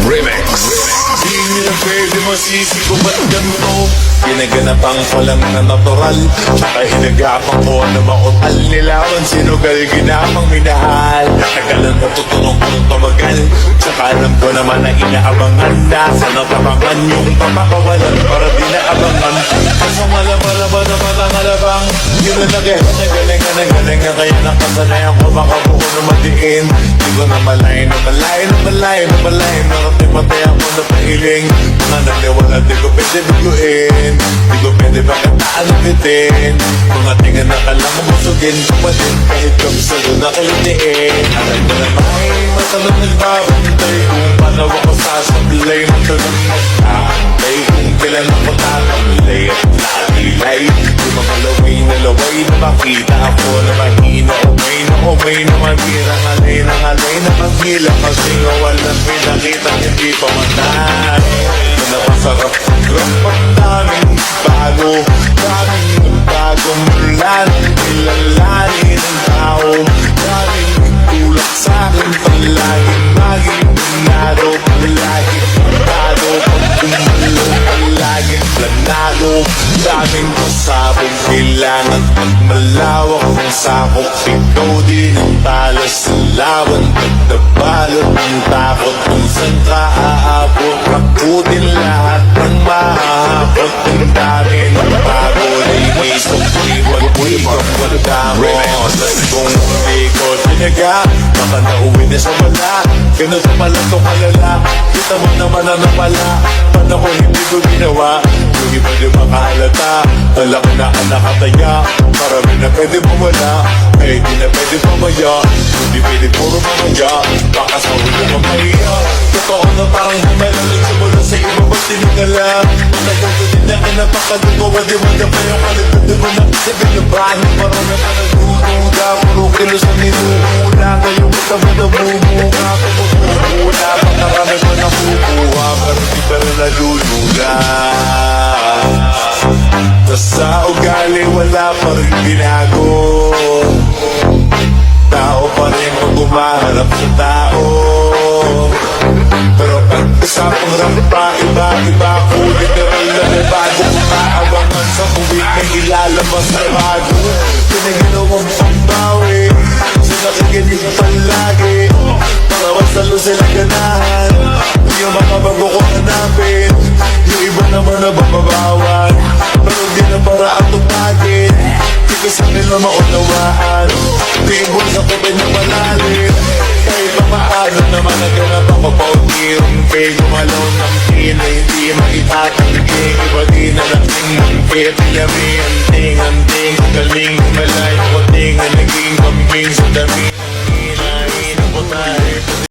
Remix. Di nila pwede masisi ko ba't ganito? Ginaganapan ko lang na natural, tsaka hinagapang ko na mautal. Nilawan sinugal, ginamang minahal. Nagalan mo tutunong ko ng tumagal, tsaka alam ko naman na inaabangan. Nasa natabangan yung pamakawalan para di naabangan. Kasang malabalaban na matangalabang, yun na nagalingan na galingan. Kaya nakasanayan ko makabuko na madiin. Di ko na malayin, na malayin, na malayin, na malayin. Narating matay ako na pahiling. Mga naliwala, di ko pwede biguin. Di ko pwede bakataan na bitin. Mga tingan na kalang busugin. Kumadin kahit kami salo na kalitiin. Alam ko na may matalong nagbabantay. Kung paano ako sasablay, matalong magkakantay. Kung kailan ako tatamlay at natilay. Yung mga laway na makita ako na mahina. Umay na matira, ngalay na maghila. Kasi nga walang pinakita, hindi pa matay. Napasarap, rapat daming bago. Daming bago mula ng kilalanin ng tao. Daming tulak sa'kin palaging maging planado. Palaging planado, pag kumalo palaging planado. Daming pasabong kailangan pag malawak ng sakop. Ikaw din ang talas sa lawan. Pagdabalot ng takot kung saan ka aabot. Rakutin lahat ng mahahapot. Ang dami ng bago na inisok. Iwan mo kung hindi ko tinaga, baka nauwi na sa wala. Ganun sa pala itong alala. Kita mo naman na napala. Paano ko hindi ko ginawa? Yung iba di makahalata. Alam na ang nakataya. Marami na pwede mawala. Kahit di na pwede pamaya. Hindi pwede puro mamaya. Baka sa ulo mamaya. Totoo na parang humalalig sa mula sa iba ba't tinigala? Matagal ko din na kinapakalugo. Wadi wala pa yung kaligod mo na sabi na bahay. Parang na nagdududa. Puro kilo sa ninuula. Ngayon kita mo na bumuka. Pumula pakarami ko na kukuha. Pero di pa rin naluluga. Tas sa ugali wala pa rin binago. Tao pa rin kung umaharap sa tao. Pero pag usapang rampa, iba-iba ko. Literal na may bago. Umaabangan sa kuwit na ilalabas na bago. Pinaginawang pambawi, sa nakikinig palagi. Para masalo sila ganahan. Yung mga bago ko hanapin. Yung iba naman na bababawan. Pero di na para ang tumagin. Di ko sa nila maunawaan. Di mo sa kapit na malalim. Kahit pa maano naman naganap ako paunti-unti. Gumalaw ng pina, hindi maitatanggi. Iba di na laking mangkit. Tinami, anting, galing. Malay ko ting, naging kambing sa dami.